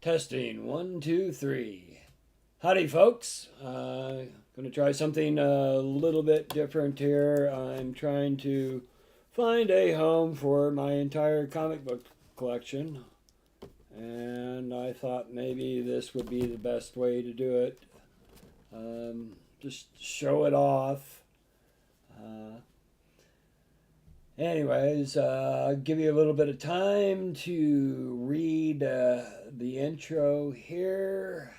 Testing 1, 2, 3. Howdy, folks. Going to try something a little bit different here. I'm trying to find a home for my entire comic book collection, and I thought maybe this would be the best way to do it. Just show it off. Anyways, I'll give you a little bit of time to read the intro here,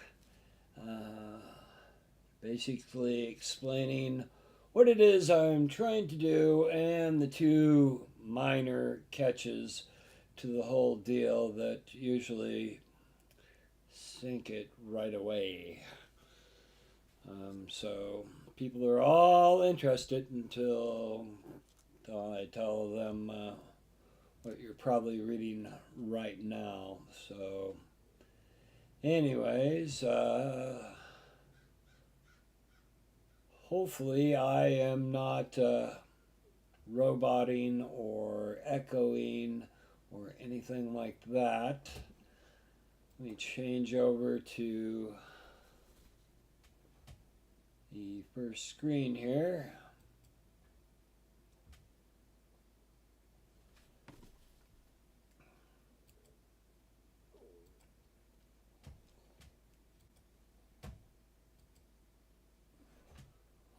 basically explaining what it is I'm trying to do and the two minor catches to the whole deal that usually sink it right away. So people are all interested until I tell them what you're probably reading right now. So, anyways, hopefully I am not roboting or echoing or anything like that. Let me change over to the first screen here.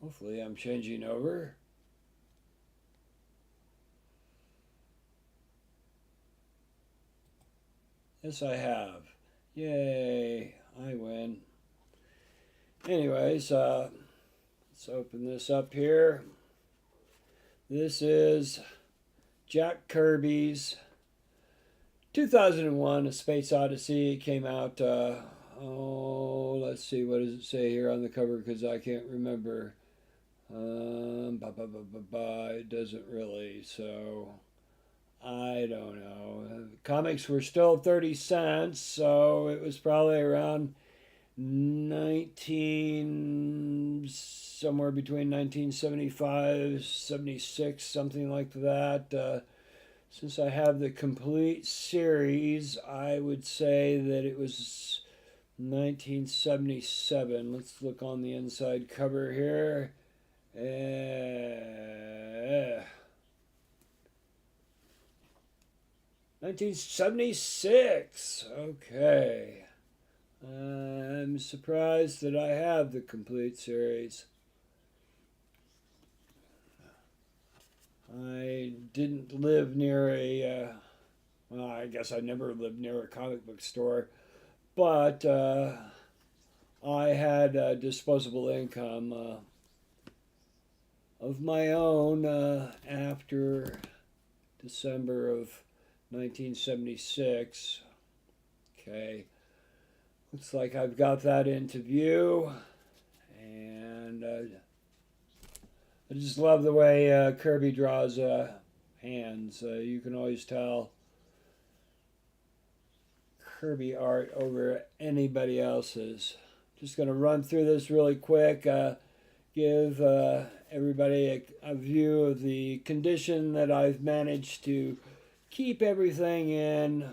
Hopefully I'm changing over. Yes, I have. Yay, I win. Anyways, let's open this up here. This is Jack Kirby's 2001 A Space Odyssey. It came out, let's see, what does it say here on the cover, because I can't remember. It doesn't really, so I don't know. Comics were still 30 cents, so it was probably around somewhere between 1975, 76, something like that. Since I have the complete series, I would say that it was 1977. Let's look on the inside cover here. 1976. Okay. I'm surprised that I have the complete series. I didn't live near well, I guess I never lived near a comic book store, but I had disposable income of my own after December of 1976. Okay, looks like I've got that into view, and I just love the way Kirby draws hands. You can always tell Kirby art over anybody else's. Just going to run through this really quick. Give everybody a view of the condition that I've managed to keep everything in.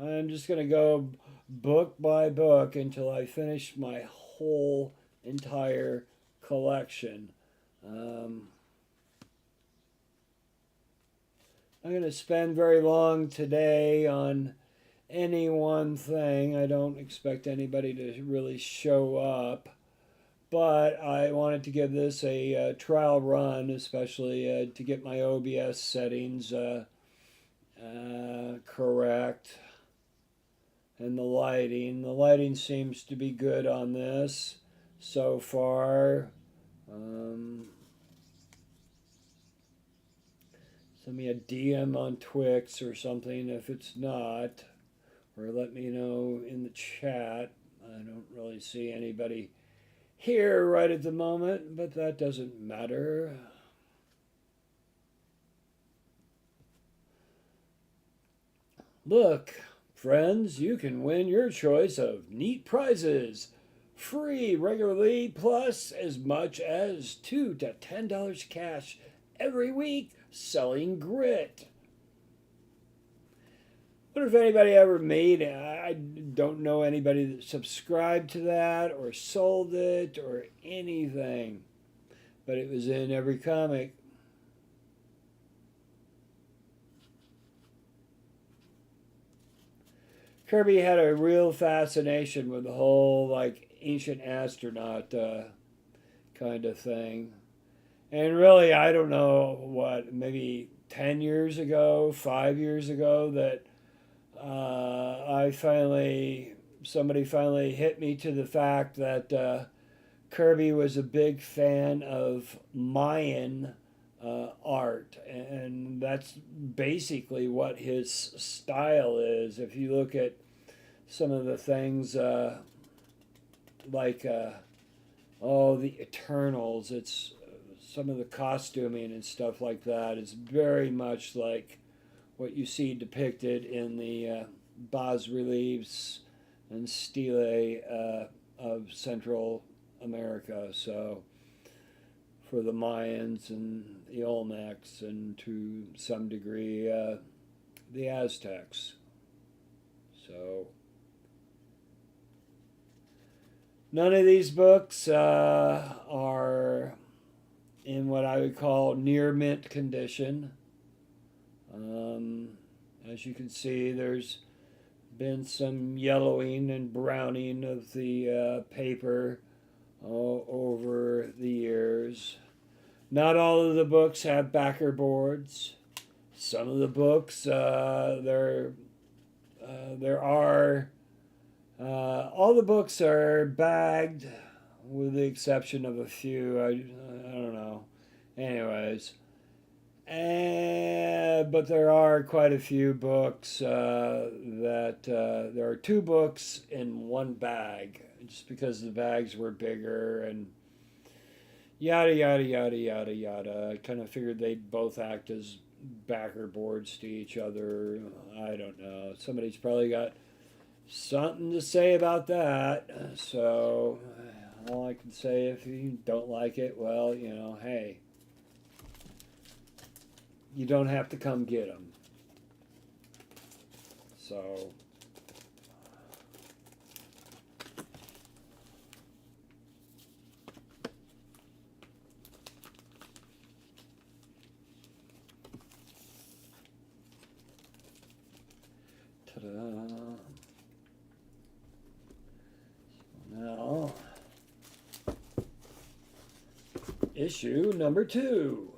I'm just going to go book by book until I finish my whole entire collection. I'm not going to spend very long today on any one thing. I don't expect anybody to really show up. But I wanted to give this a trial run, especially to get my OBS settings correct. And the lighting. The lighting seems to be good on this so far. Send me a DM on Twix or something if it's not. Or let me know in the chat. I don't really see anybody here right at the moment, but that doesn't matter. Look, friends, you can win your choice of neat prizes. Free regularly, plus as much as $2 to $10 cash every week selling grit. wonder if anybody ever made it. I don't know anybody that subscribed to that or sold it or anything, but it was in every comic. Kirby had a real fascination with the whole like ancient astronaut kind of thing. And really, I don't know what, maybe 10 years ago, 5 years ago, that somebody finally hit me to the fact that Kirby was a big fan of Mayan art, and that's basically what his style is. If you look at some of the things like the Eternals, it's some of the costuming and stuff like that is very much like what you see depicted in the bas reliefs and stelae of Central America. So for the Mayans and the Olmecs, and to some degree the Aztecs. So none of these books are in what I would call near mint condition. As you can see, there's been some yellowing and browning of the paper over the years. Not all of the books have backer boards. Some of the books, there are, all the books are bagged with the exception of a few. I don't know. Anyways. But there are quite a few books that there are two books in one bag, just because the bags were bigger and yada yada yada yada yada. I kind of figured they'd both act as backer boards to each other. I don't know. Somebody's probably got something to say about that. So all I can say, if you don't like it, well, hey, you don't have to come get them. So ta-da. Now, issue number 2.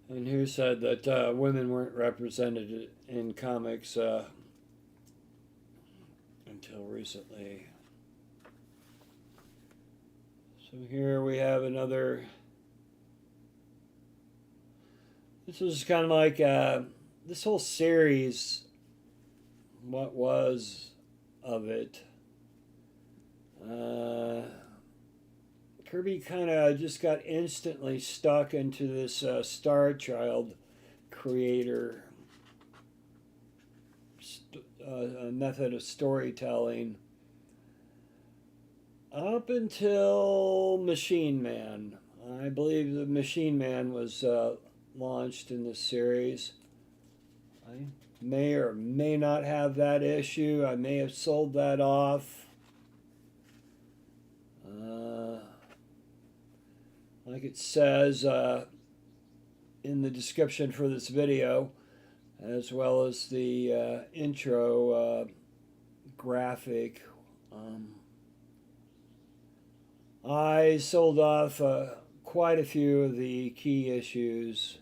And who said that women weren't represented in comics until recently? So here we have another. This was kind of like this whole series, what was of it. Kirby kind of just got instantly stuck into this Star Child creator method of storytelling up until Machine Man. I believe the Machine Man was launched in this series. I may or may not have that issue. I may have sold that off. Like it says in the description for this video, as well as the intro graphic, I sold off quite a few of the key issues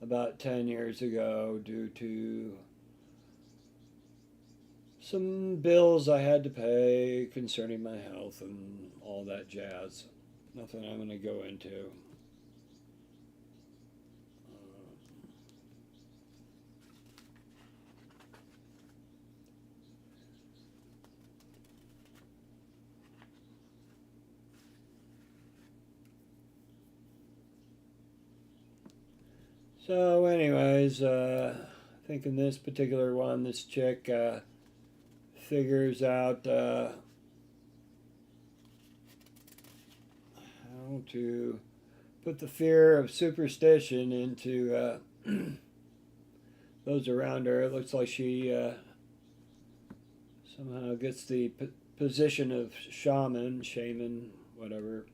about 10 years ago due to some bills I had to pay concerning my health and all that jazz. Nothing I'm going to go into. So, anyways, I think in this particular one, this chick figures out how to put the fear of superstition into those around her. It looks like she somehow gets the position of shaman, whatever.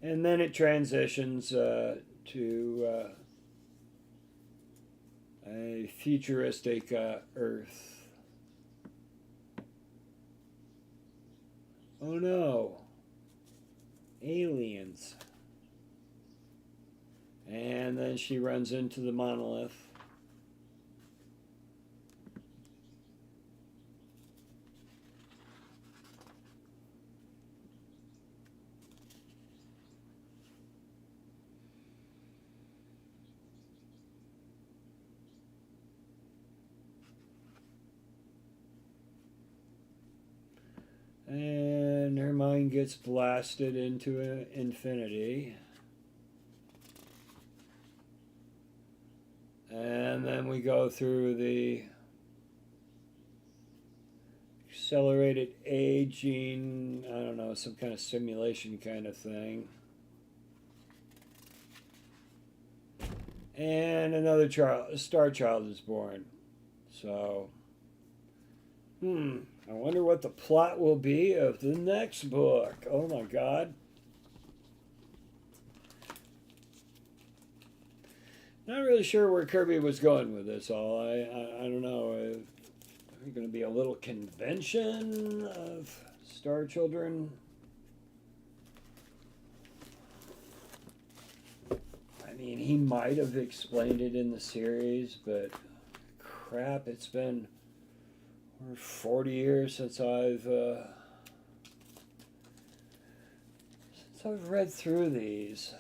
And then it transitions to a futuristic Earth. Oh no, aliens. And then she runs into the monolith. And her mind gets blasted into infinity. And then we go through the accelerated aging, I don't know, some kind of simulation kind of thing. And another star child is born. So, I wonder what the plot will be of the next book. Oh my God. Not really sure where Kirby was going with this all. I don't know. Are there going to be a little convention of Star Children? I mean, he might have explained it in the series, but crap, it's been 40 years since I've read through these.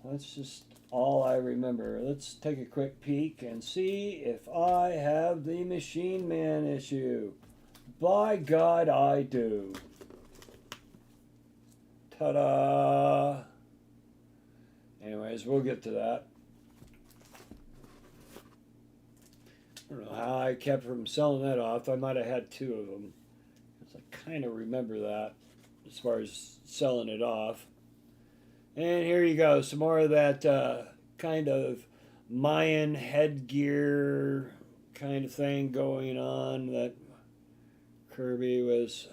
Let's just all I remember. Let's take a quick peek and see if I have the Machine Man issue. By God, I do. Ta-da! Anyways, we'll get to that. I don't know how I kept from selling that off. I might have had two of them. Because I kind of remember that as far as selling it off. And here you go, some more of that kind of Mayan headgear kind of thing going on that Kirby was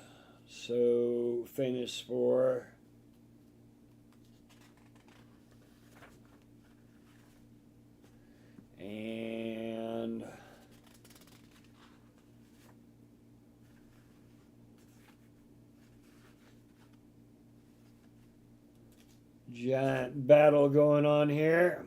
so famous for. And giant battle going on here.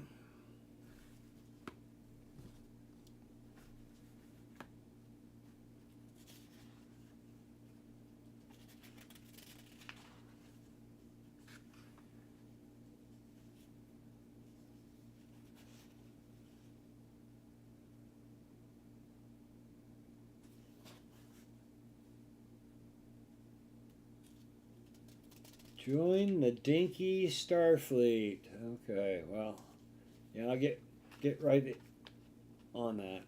Join the Dinky Starfleet. Okay, well, yeah, I'll get right on that.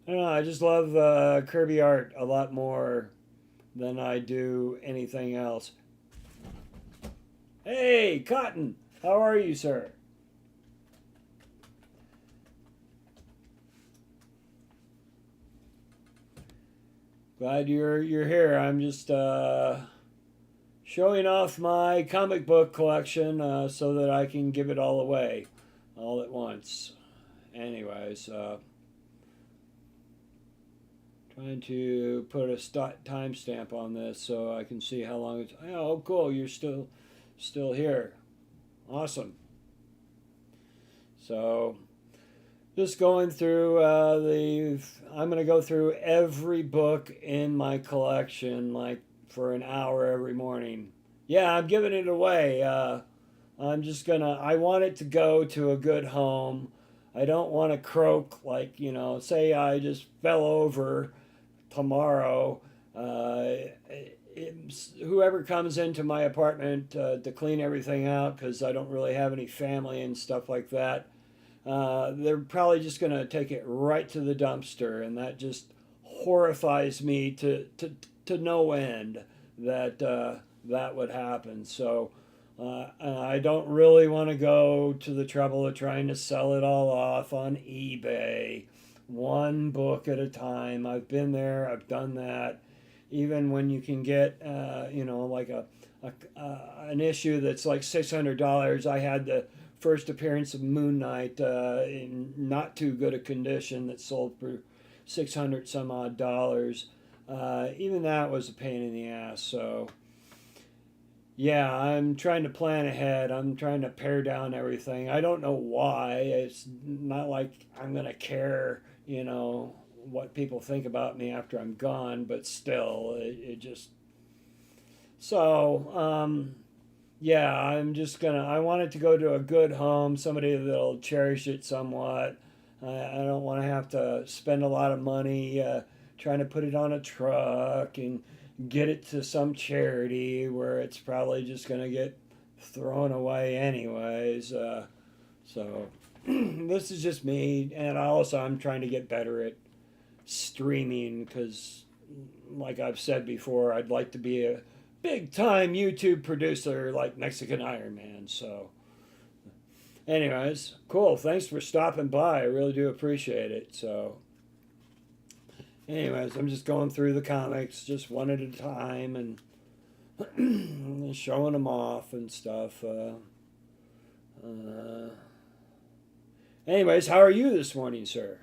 I don't know, I just love Kirby art a lot more than I do anything else. Hey, Cotton, how are you, sir? Glad you're here. I'm just showing off my comic book collection so that I can give it all away all at once. Anyways, trying to put a timestamp on this so I can see how long it's. Oh, cool! You're still here. Awesome. So, just going through I'm going to go through every book in my collection, like for an hour every morning. Yeah, I'm giving it away. I'm just gonna. I want it to go to a good home. I don't want to croak like, say I just fell over tomorrow. Whoever comes into my apartment to clean everything out, because I don't really have any family and stuff like that, they're probably just going to take it right to the dumpster, and that just horrifies me to no end that that would happen. So I don't really want to go to the trouble of trying to sell it all off on eBay, one book at a time. I've been there, I've done that. Even when you can get, like an issue that's like $600. I had the first appearance of Moon Knight in not too good a condition that sold for 600 some odd dollars. Even that was a pain in the ass. So yeah, I'm trying to plan ahead. I'm trying to pare down everything. I don't know why. It's not like I'm going to care, what people think about me after I'm gone, but still, it just. So, yeah, I want it to go to a good home, somebody that'll cherish it somewhat. I don't want to have to spend a lot of money trying to put it on a truck and get it to some charity where it's probably just going to get thrown away anyways. So this is just me, and I'm trying to get better at streaming because, like I've said before, I'd like to be a big time YouTube producer like Mexican Iron Man. So, anyways, cool. Thanks for stopping by. I really do appreciate it. So, anyways, I'm just going through the comics just one at a time and showing them off and stuff. Anyways, how are you this morning, sir?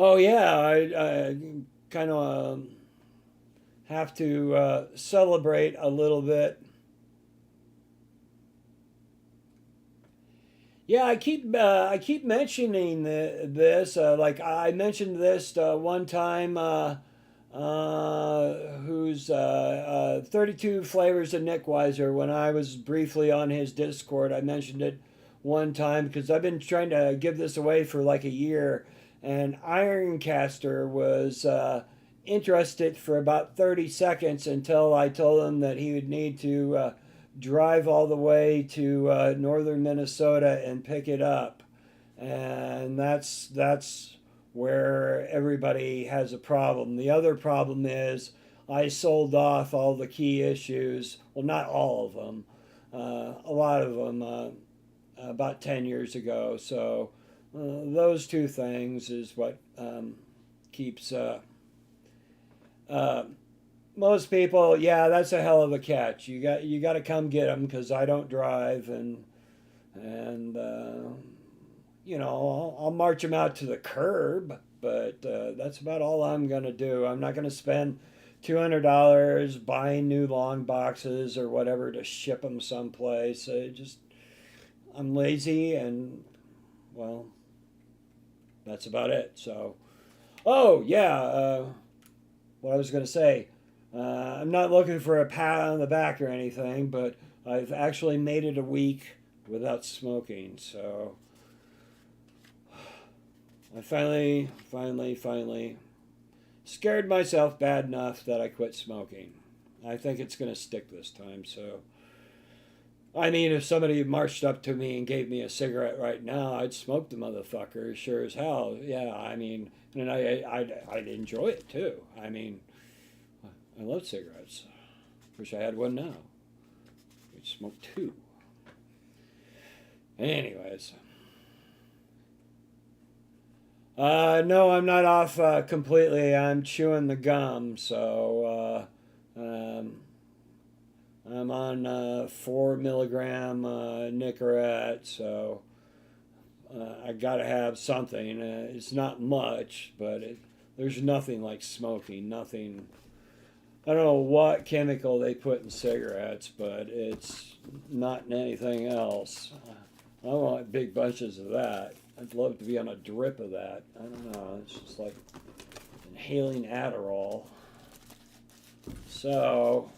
Oh yeah, I kind of have to celebrate a little bit. Yeah, I keep mentioning this. Like I mentioned this one time. Who's 32 Flavors of Nick Weiser. When I was briefly on his Discord, I mentioned it one time because I've been trying to give this away for like a year, and Ironcaster was interested for about 30 seconds until I told him that he would need to drive all the way to northern Minnesota and pick it up, and that's where everybody has a problem. The other problem is I sold off all the key issues. Well, not all of them, a lot of them about 10 years ago. So those two things is what keeps uh, most people. Yeah, that's a hell of a catch. You got to come get them because I don't drive and I'll march them out to the curb, but that's about all I'm going to do. I'm not going to spend $200 buying new long boxes or whatever to ship them someplace. I'm lazy, and well, that's about it. So, oh yeah, what I was going to say. I'm not looking for a pat on the back or anything, but I've actually made it a week without smoking. So I finally scared myself bad enough that I quit smoking. I think it's going to stick this time. So, I mean, if somebody marched up to me and gave me a cigarette right now, I'd smoke the motherfucker, sure as hell. Yeah, I mean, and I'd enjoy it too. I mean, I love cigarettes. Wish I had one now. I'd smoke two. Anyways. No, I'm not off completely. I'm chewing the gum, so I'm on 4 milligram Nicorette, so I gotta have something. It's not much, but there's nothing like smoking. Nothing. I don't know what chemical they put in cigarettes, but it's not in anything else. I want big bunches of that. I'd love to be on a drip of that. I don't know. It's just like inhaling Adderall. So,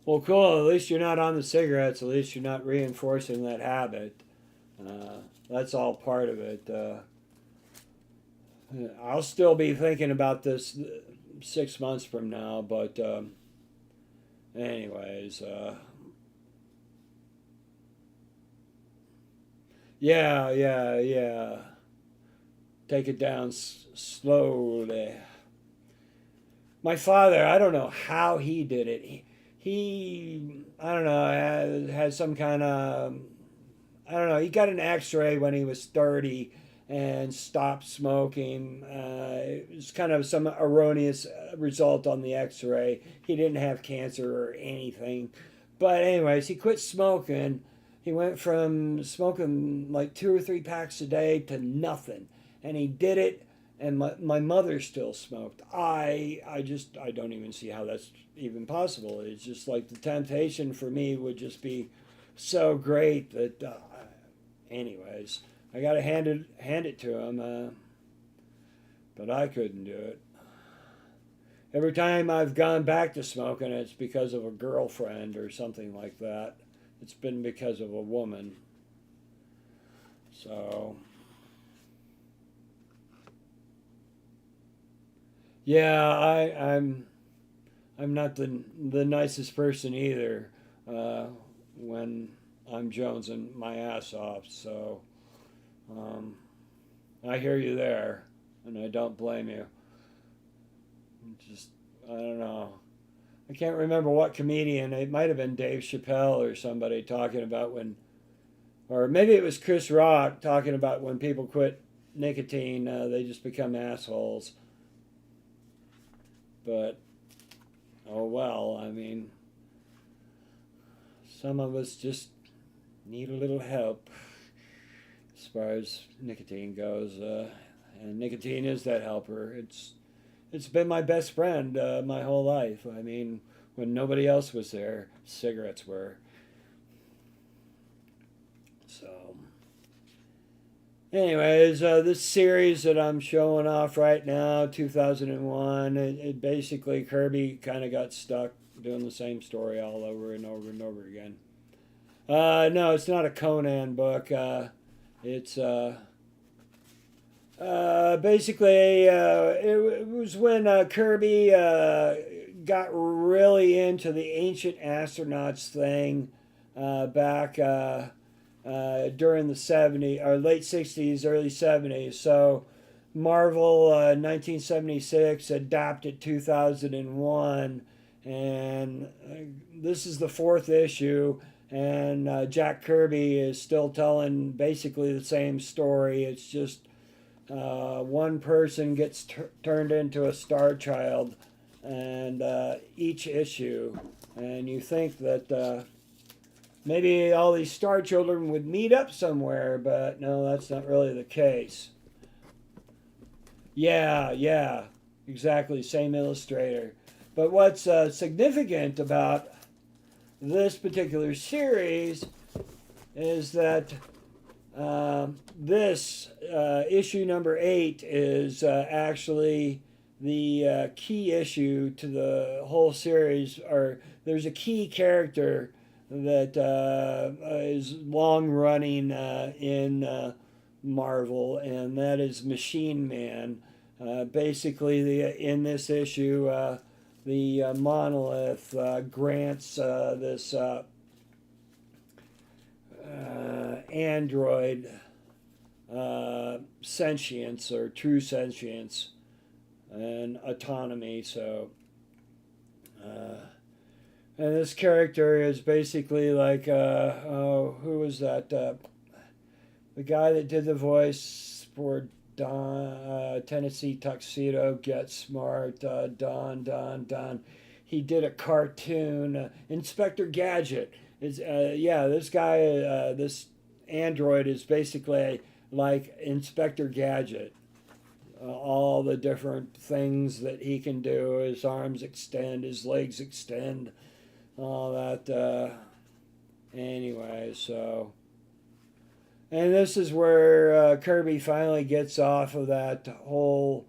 well, cool. At least you're not on the cigarettes. At least you're not reinforcing that habit. That's all part of it. I'll still be thinking about this 6 months from now, but anyways, yeah. Take it down slowly. My father, I don't know how he did it. He I don't know, had some kind of, I don't know, he got an x ray when he was 30 and stopped smoking. It was kind of some erroneous result on the x ray. He didn't have cancer or anything. But, anyways, he quit smoking. He went from smoking like 2 or 3 packs a day to nothing. And he did it, and my mother still smoked. I don't even see how that's even possible. It's just like the temptation for me would just be so great that, anyways, I got to hand it to him, but I couldn't do it. Every time I've gone back to smoking, it's because of a girlfriend or something like that. It's been because of a woman. So, yeah, I'm not the nicest person either when I'm jonesing my ass off. So, I hear you there, and I don't blame you. Just, I don't know. I can't remember what comedian. It might have been Dave Chappelle or somebody talking about when, or maybe it was Chris Rock talking about when people quit nicotine, they just become assholes. But, oh well, I mean, some of us just need a little help as far as nicotine goes. And nicotine is that helper. It's been my best friend my whole life. I mean, when nobody else was there, cigarettes were. So, anyways, this series that I'm showing off right now, 2001, it basically, Kirby kind of got stuck doing the same story all over and over and over again. No, it's not a Conan book. It's basically, it was when Kirby got really into the ancient astronauts thing back during the 70s, or late 60s, early 70s. So Marvel 1976 adapted 2001, and this is the 4th issue. And Jack Kirby is still telling basically the same story. It's just one person gets turned into a star child, and each issue, and you think that maybe all these star children would meet up somewhere, but no, that's not really the case. Yeah, exactly, same illustrator. But what's significant about this particular series is that this issue number 8 is actually the key issue to the whole series. Or there's a key character that is long running in Marvel, and that is Machine Man. Basically, in this issue, the monolith grants this android sentience, or true sentience, and autonomy. So, and this character is basically like, who was that? The guy that did the voice for Tennessee Tuxedo, Get Smart, Don. He did a cartoon, Inspector Gadget. This guy, this android is basically like Inspector Gadget. All the different things that he can do, his arms extend, his legs extend, all that. Anyway, so. And this is where Kirby finally gets off of that whole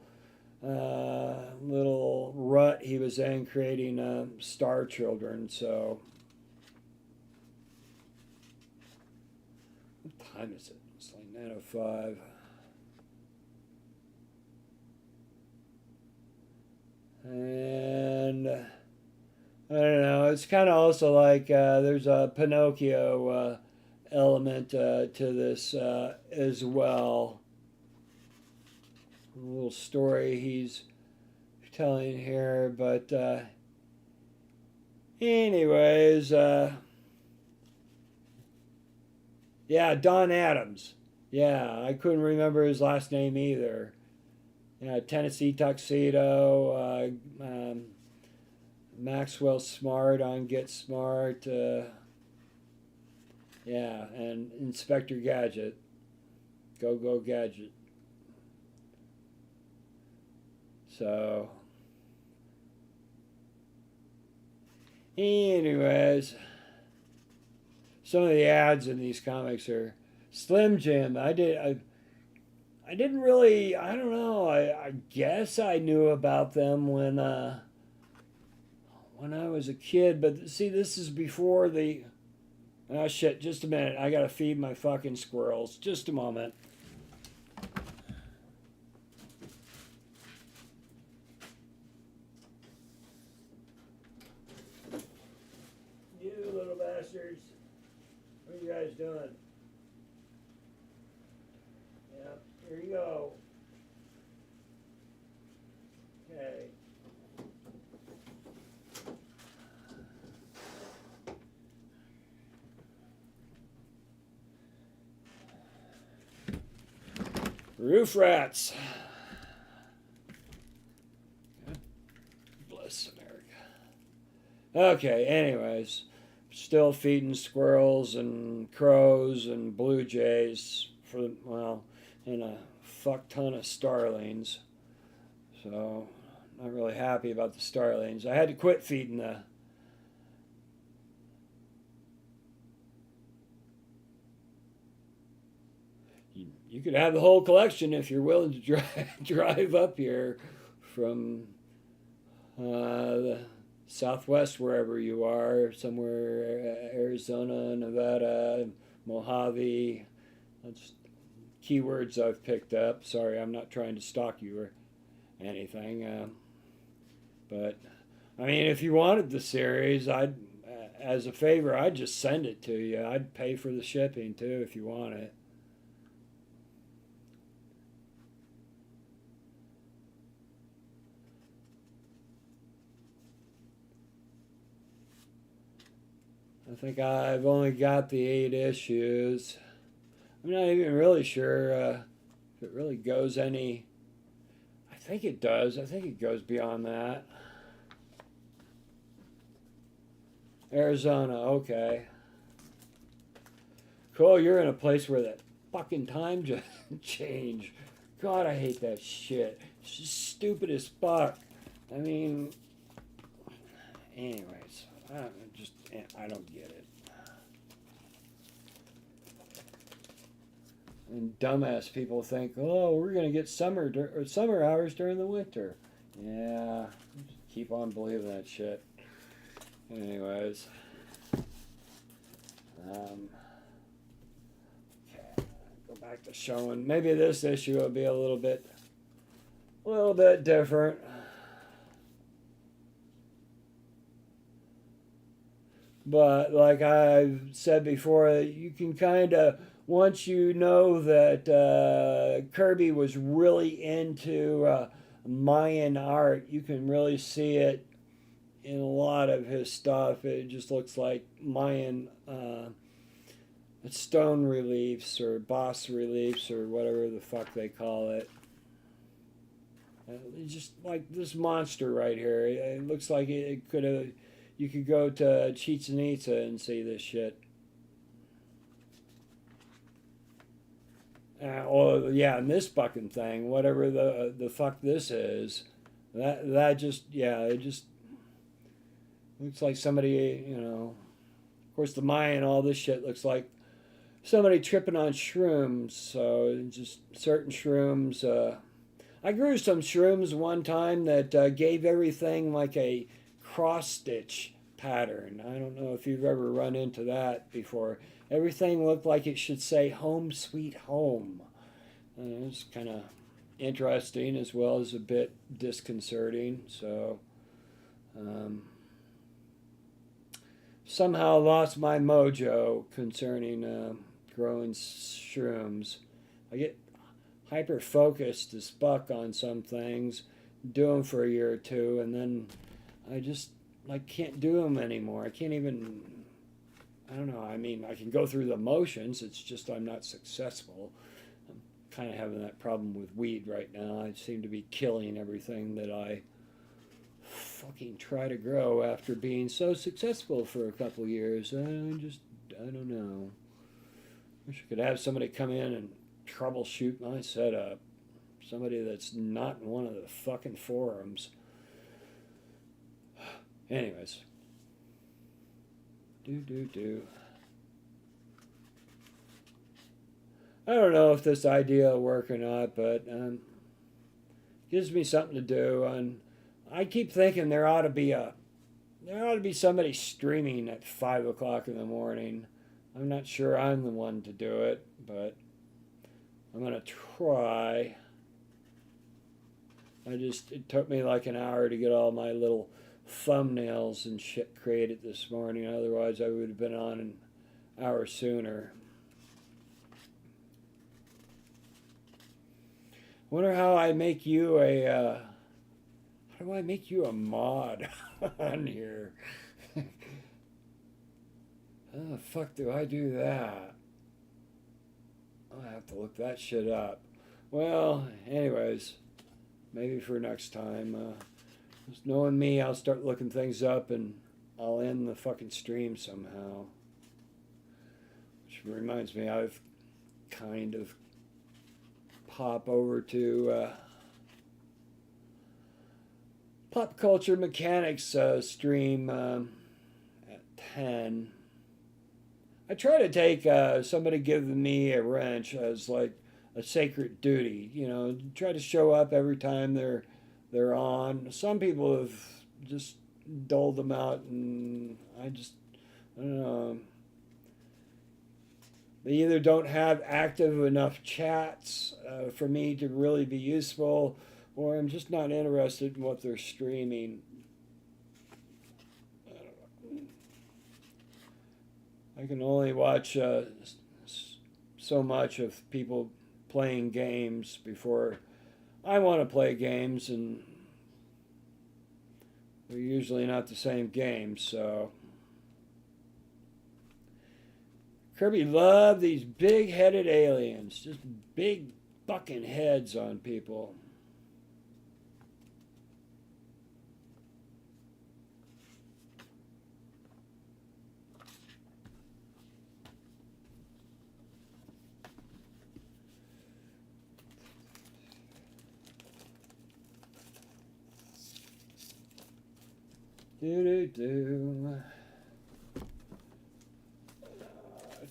little rut he was in creating Star Children. So, what time is it? It's like 9:05. And I don't know. It's kind of also like there's a Pinocchio element to this as well. A little story he's telling here, but anyways, yeah, Don Adams. Yeah, I couldn't remember his last name either. Yeah, Tennessee Tuxedo, Maxwell Smart on Get Smart. Yeah, and Inspector Gadget. Go, go, Gadget. So, anyways, some of the ads in these comics are Slim Jim. I didn't really, I don't know, I guess I knew about them when I was a kid, but see, this is before the, oh shit, just a minute, I gotta feed my fucking squirrels, just a moment. You little bastards, what are you guys doing? Yeah, here you go. Okay. Roof rats. God bless America. Okay, anyways, still feeding squirrels and crows and blue jays for, well, and a fuck ton of starlings. So, not really happy about the starlings. I had to quit feeding the. You could have the whole collection if you're willing to drive up here from the Southwest, wherever you are, somewhere Arizona, Nevada, Mojave. That's keywords I've picked up. Sorry, I'm not trying to stalk you or anything. But I mean, if you wanted the series, as a favor, I'd just send it to you. I'd pay for the shipping too if you want it. I think I've only got the 8 issues. I'm not even really sure if it really goes any. I think it does. I think it goes beyond that. Arizona, okay. Cool, you're in a place where that fucking time just change. God, I hate that shit. It's just stupid as fuck. I mean, anyways, I don't get it. And dumbass people think, oh, we're gonna get summer hours during the winter. Yeah, just keep on believing that shit. Anyways, okay, go back to showing. Maybe this issue will be a little bit different. But like I've said before, you can kind of, once you know that Kirby was really into Mayan art, you can really see it in a lot of his stuff. It just looks like Mayan stone reliefs or boss reliefs or whatever the fuck they call it. Just like this monster right here. It looks like it could have. You could go to Chichen Itza and see this shit. Or yeah, and this fucking thing, whatever the fuck this is, that just, yeah, it just looks like somebody, you know. Of course, the Mayan, all this shit looks like somebody tripping on shrooms. So just certain shrooms. I grew some shrooms one time that gave everything like a cross stitch pattern. I don't know if you've ever run into that before. Everything looked like it should say "Home Sweet Home." It's kind of interesting as well as a bit disconcerting. So somehow lost my mojo concerning growing shrooms. I get hyper focused as fuck on some things, do them for a year or two, and then I just like can't do them anymore. I can't even. I don't know. I mean, I can go through the motions. It's just I'm not successful. I'm kind of having that problem with weed right now. I seem to be killing everything that I fucking try to grow after being so successful for a couple years. I don't know. Wish I could have somebody come in and troubleshoot my setup. Somebody that's not in one of the fucking forums. Anyways. I don't know if this idea will work or not, but gives me something to do. And I keep thinking there ought to be somebody streaming at 5 o'clock in the morning. I'm not sure I'm the one to do it, but I'm gonna try. It took me like an hour to get all my little thumbnails and shit created this morning. Otherwise, I would have been on an hour sooner. Wonder how I make you a. How do I make you a mod on here? How the fuck do I do that? I'll have to look that shit up. Well, anyways, maybe for next time. Just knowing me, I'll start looking things up and I'll end the fucking stream somehow. Which reminds me, I've kind of pop over to Pop Culture Mechanics stream at 10. I try to take somebody giving me a wrench as like a sacred duty. You know, try to show up every time they're on. Some people have just doled them out, and I don't know. They either don't have active enough chats for me to really be useful, or I'm just not interested in what they're streaming. I can only watch so much of people playing games before I want to play games, and they're usually not the same games, so. Kirby loved these big-headed aliens, just big fucking heads on people. I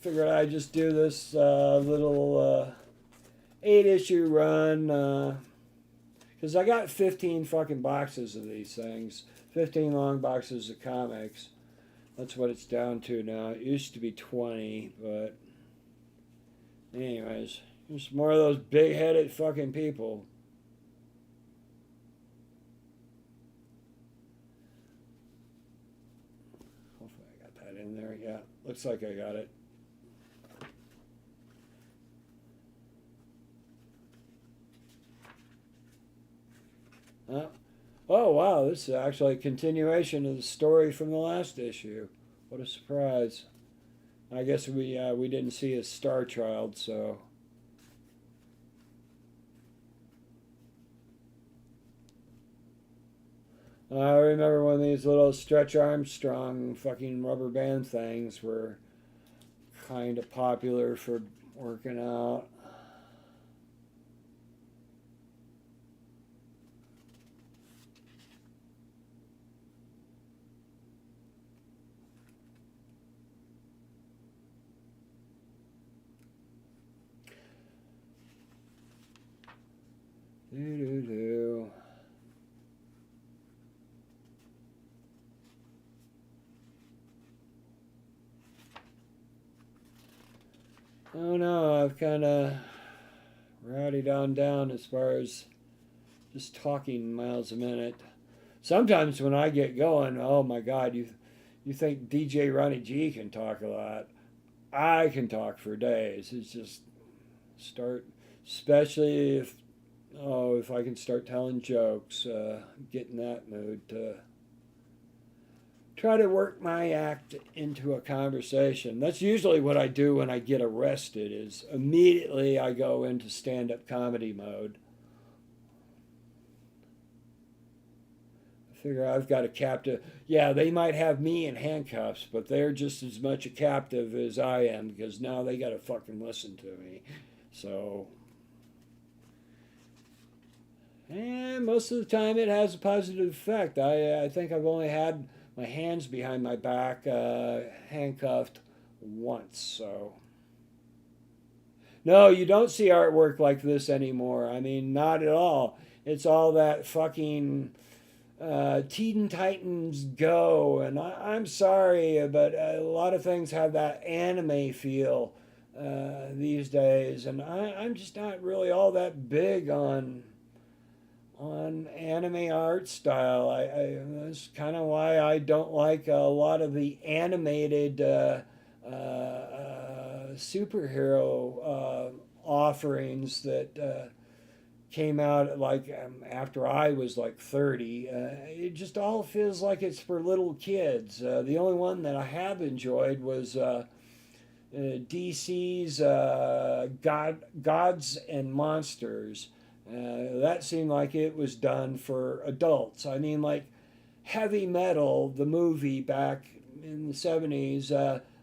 figured I'd just do this little 8-issue run because I got 15 fucking boxes of these things, 15 long boxes of comics. That's what it's down to now. It used to be 20, but anyways, there's more of those big-headed fucking people. Hopefully I got that in there. Yeah, looks like I got it. Oh wow, this is actually a continuation of the story from the last issue. What a surprise. I guess we didn't see his Star Child, so. I remember when these little Stretch Armstrong fucking rubber band things were kind of popular for working out. Do do do. Oh no, I've kind of rowdied on down as far as just talking miles a minute. Sometimes when I get going, oh my God, you think DJ Ronnie G can talk a lot. I can talk for days. It's just start, especially if I can start telling jokes, get in that mood to try to work my act into a conversation. That's usually what I do when I get arrested. Is immediately I go into stand-up comedy mode. I figure I've got a captive. Yeah, they might have me in handcuffs, but they're just as much a captive as I am because now they got to fucking listen to me. So, and most of the time it has a positive effect. I think I've only had my hands behind my back handcuffed once. So, no, you don't see artwork like this anymore. I mean, not at all. It's all that fucking Teen Titans Go, and I'm sorry, but a lot of things have that anime feel these days, and I'm just not really all that big on anime art style. That's kind of why I don't like a lot of the animated superhero offerings that came out like after I was like 30. It just all feels like it's for little kids. The only one that I have enjoyed was DC's Gods and Monsters. That seemed like it was done for adults. I mean, like Heavy Metal, the movie back in the 70s,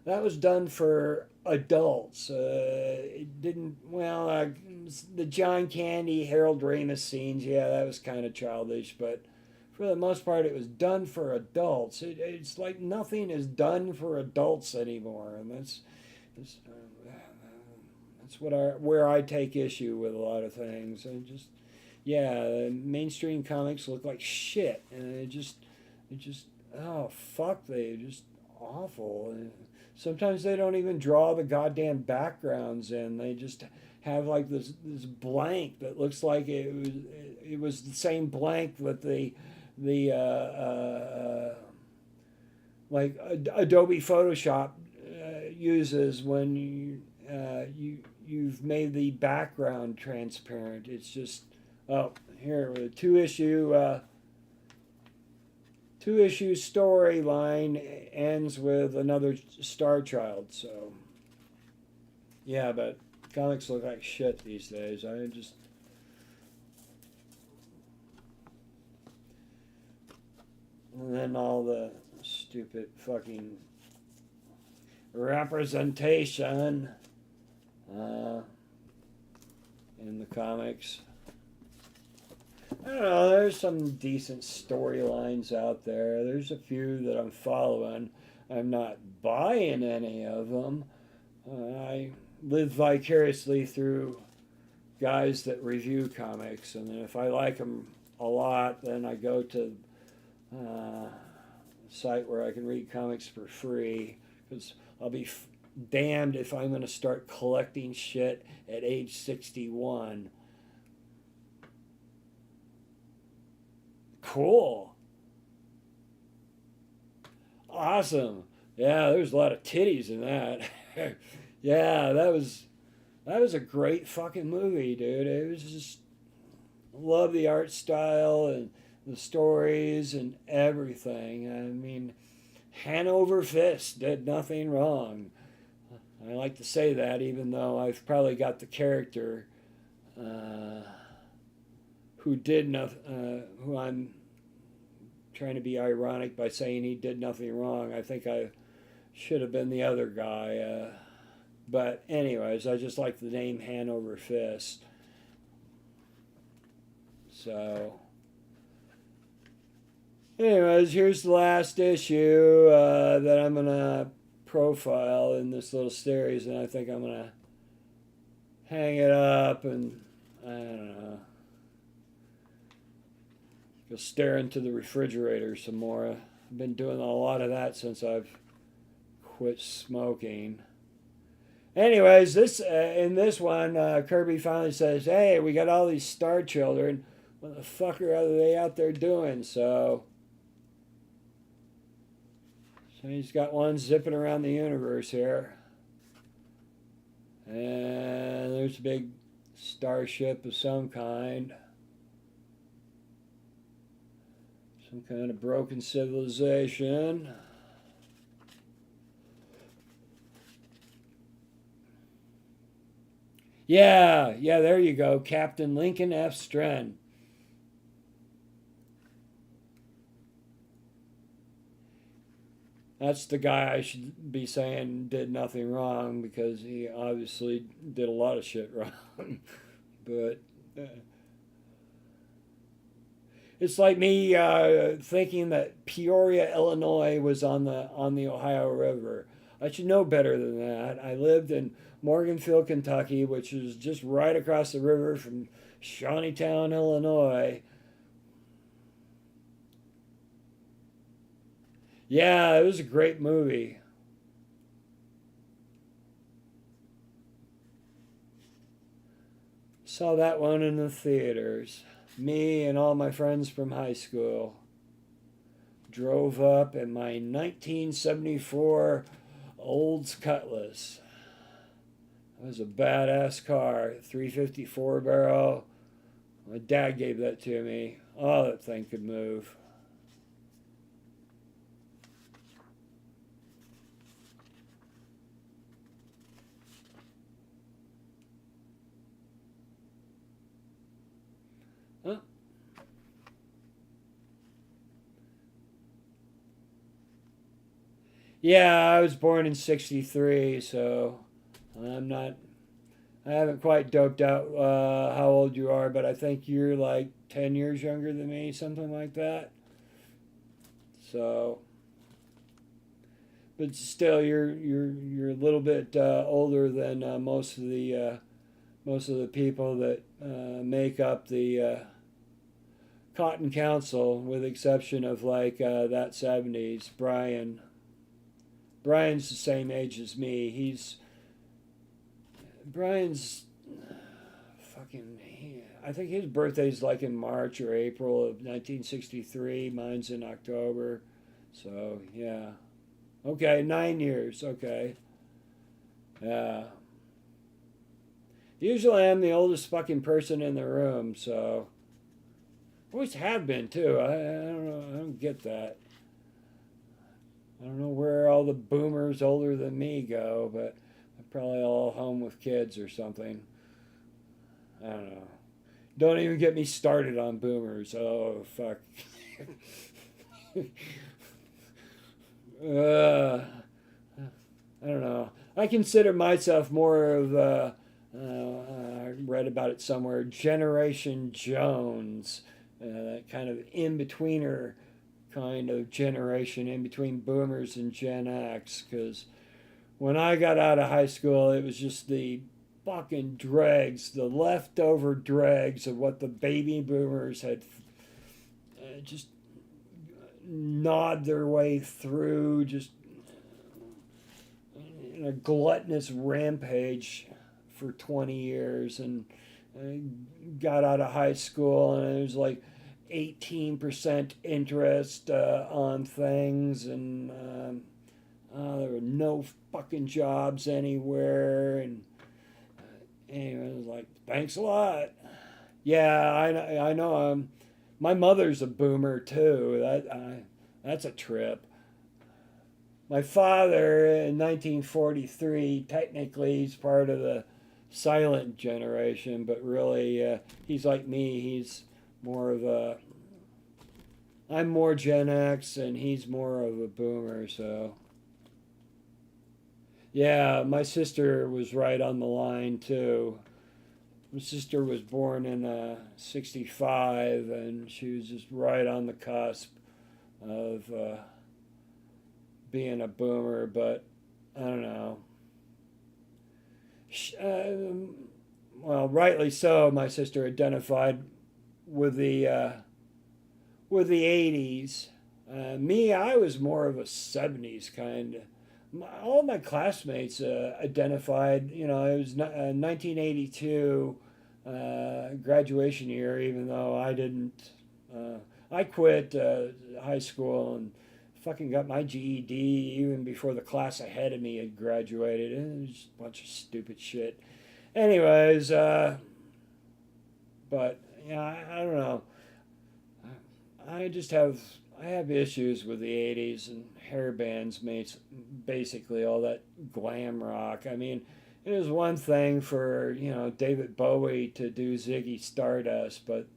that was done for adults. It didn't, well, the John Candy, Harold Ramis scenes, yeah, that was kind of childish, but for the most part, it was done for adults. It's like nothing is done for adults anymore, and that's where I take issue with a lot of things. And just, yeah, mainstream comics look like shit, and it just, oh fuck, they just awful. Sometimes they don't even draw the goddamn backgrounds in. They just have like this blank that looks like it was the same blank that the like Adobe Photoshop uses when you've made the background transparent. It's just, oh, here, two issue storyline ends with another Star Child. So yeah, but comics look like shit these days. And then all the stupid fucking representation in the comics. I don't know, there's some decent storylines out there. There's a few that I'm following. I'm not buying any of them. I live vicariously through guys that review comics, and if I like them a lot, then I go to a site where I can read comics for free, because I'll be damned if I'm going to start collecting shit at age 61. Cool. Awesome. Yeah, there's a lot of titties in that. Yeah, that was a great fucking movie, dude. It was just, love the art style and the stories and everything. I mean, Hanover Fist did nothing wrong. I like to say that, even though I've probably got the character who I'm trying to be ironic by saying he did nothing wrong. I think I should have been the other guy. But anyways, I just like the name Hanover Fist. So, anyways, here's the last issue that I'm going to profile in this little series, and I think I'm going to hang it up, and I don't know. Go stare into the refrigerator some more. I've been doing a lot of that since I've quit smoking. Anyways, this in this one, Kirby finally says, "Hey, we got all these star children. What the fuck are they out there doing?" So he's got one zipping around the universe here, and there's a big starship of some kind. Some kind of broken civilization. Yeah, there you go. Captain Lincoln F. Stren. That's the guy I should be saying did nothing wrong, because he obviously did a lot of shit wrong. But it's like me thinking that Peoria, Illinois was on the Ohio River. I should know better than that. I lived in Morganfield, Kentucky, which is just right across the river from Shawneetown, Illinois. Yeah, it was a great movie. Saw that one in the theaters. Me and all my friends from high school drove up in my 1974 Olds Cutlass. It was a badass car, 354 barrel. My dad gave that to me. Oh, that thing could move. Huh? Yeah, I was born in '63, so I'm not. I haven't quite doped out how old you are, but I think you're like 10 years younger than me, something like that. So, but still, you're a little bit older than most of the people that make up the Cotton Council, with the exception of like that '70s Brian. Brian's the same age as me. Brian's fucking. I think his birthday's like in March or April of 1963. Mine's in October. So yeah. Okay, 9 years. Okay. Yeah. Usually I'm the oldest fucking person in the room, so. Always have been too. I don't know. I don't get that. I don't know where all the boomers older than me go, but they're probably all home with kids or something. I don't know. Don't even get me started on boomers. Oh, fuck. uh, I don't know. I consider myself more of I read about it somewhere, Generation Jones, that kind of in-betweener kind of generation, in between boomers and Gen X, because when I got out of high school, it was just the fucking dregs, the leftover dregs of what the baby boomers had just gnawed their way through, just in a gluttonous rampage for 20 years. And I got out of high school, and it was like 18% interest on things, and there were no fucking jobs anywhere. And anyway, I was like, thanks a lot. Yeah, I know. My mother's a boomer too. That's a trip. My father in 1943, technically he's part of the silent generation, but really he's like me. He's more of a. I'm more Gen X, and he's more of a boomer. So yeah, my sister was right on the line too. My sister was born in '65, and she was just right on the cusp of being a boomer. But I don't know. Well, rightly so. My sister identified with the with the 80s. Me, I was more of a 70s kind of. All my classmates identified, it was 1982 graduation year, even though I didn't. I quit high school and fucking got my GED even before the class ahead of me had graduated. It was just a bunch of stupid shit. Anyways, but yeah, I don't know. I just I have issues with the 80s and hair bands makes basically all that glam rock. I mean, it was one thing for, David Bowie to do Ziggy Stardust, but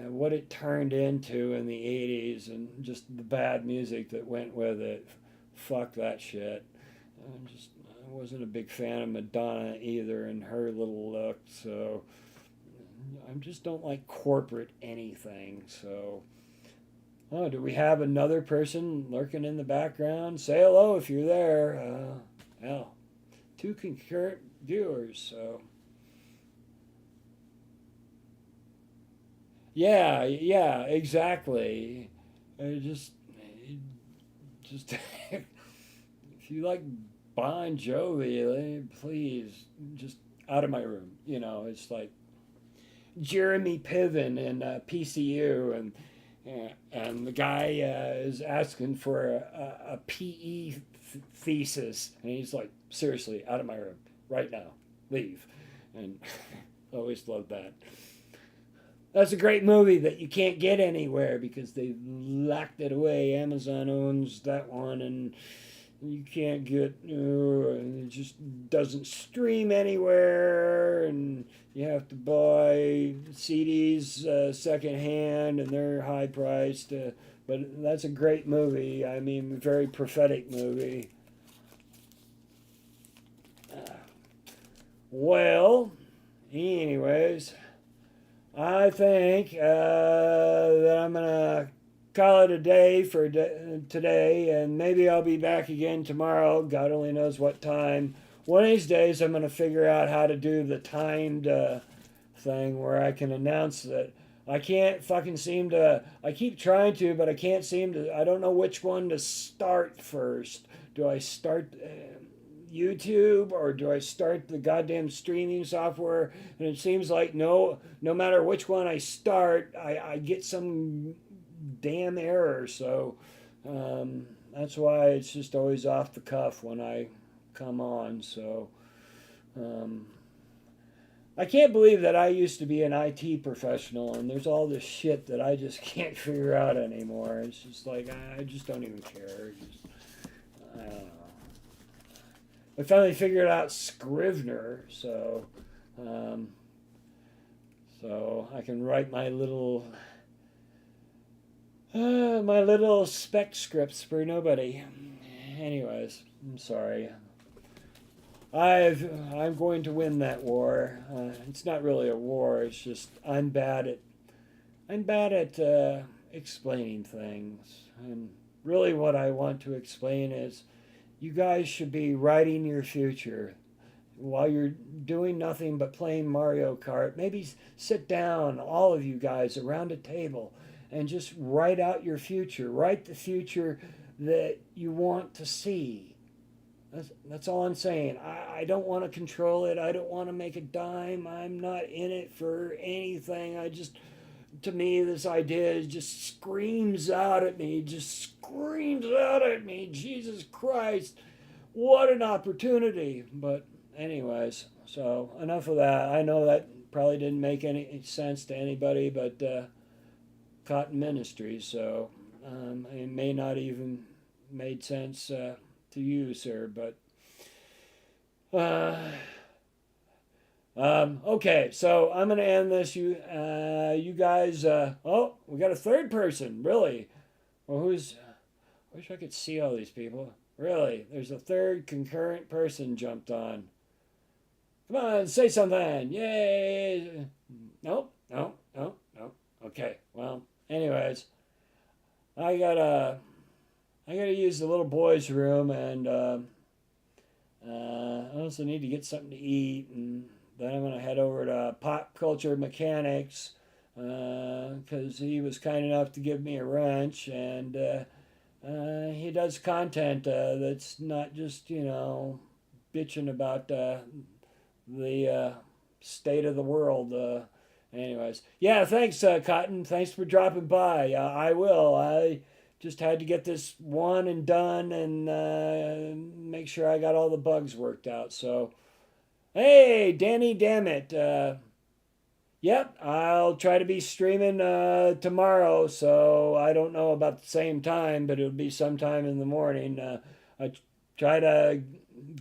what it turned into in the 80s and just the bad music that went with it, fuck that shit. I wasn't a big fan of Madonna either and her little look, so I just don't like corporate anything, so. Oh, do we have another person lurking in the background? Say hello if you're there. Hell, 2 concurrent viewers, so. Yeah, exactly. Just if you like Bon Jovi, please, just out of my room. It's like Jeremy Piven in PCU, and the guy is asking for a PE thesis, and he's like, seriously, out of my room right now, leave. And I always loved that. That's a great movie that you can't get anywhere because they locked it away. Amazon owns that one, and you can't get, it just doesn't stream anywhere, and you have to buy CDs secondhand, and they're high priced. But that's a great movie. I mean, very prophetic movie. Well, anyways, I think that I'm gonna call it a day for today, and maybe I'll be back again tomorrow. God only knows what time. One of these days, I'm going to figure out how to do the timed thing where I can announce that. I can't fucking seem to. I keep trying to, but I can't seem to. I don't know which one to start first. Do I start YouTube or do I start the goddamn streaming software? And it seems like no matter which one I start, I get some damn error. So that's why it's just always off the cuff when I come on. So I can't believe that I used to be an IT professional and there's all this shit that I just can't figure out anymore. It's just like I just don't even care. I don't know. I finally figured out Scrivener, so so I can write my little spec scripts for nobody. Anyways, I'm sorry. I'm going to win that war. It's not really a war. It's just I'm bad at explaining things. And really, what I want to explain is, you guys should be writing your future while you're doing nothing but playing Mario Kart. Maybe sit down, all of you guys, around a table, and just write out your future. Write the future that you want to see. That's all I'm saying. I don't want to control it. I don't want to make a dime. I'm not in it for anything. To me, this idea just screams out at me. Just screams out at me. Jesus Christ. What an opportunity. But anyways, so enough of that. I know that probably didn't make any sense to anybody but Cotton Ministries. So it may not even made sense to you, sir, but okay, so I'm gonna end this. You guys. Oh, we got a third person. Really? Well, who's? I wish I could see all these people. Really? There's a third concurrent person jumped on. Come on, say something. Yay! Nope. No. Okay. Well, anyways, I gotta use the little boys' room, and I also need to get something to eat, and then I'm gonna head over to Pop Culture Mechanics because he was kind enough to give me a wrench, and he does content that's not just, bitching about the state of the world. Anyways, yeah, thanks, Cotton. Thanks for dropping by. I will. I just had to get this one and done and make sure I got all the bugs worked out. So, hey, Danny, damn it. Yep, I'll try to be streaming tomorrow. So I don't know about the same time, but it'll be sometime in the morning. I try to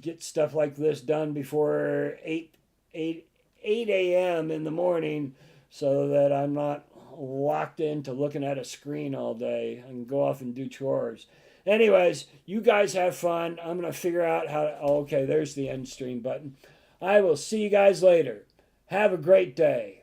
get stuff like this done before 8 a.m. in the morning so that I'm not locked into looking at a screen all day and go off and do chores. Anyways, you guys have fun. I'm going to figure out how to. Oh, okay, there's the end stream button. I will see you guys later. Have a great day.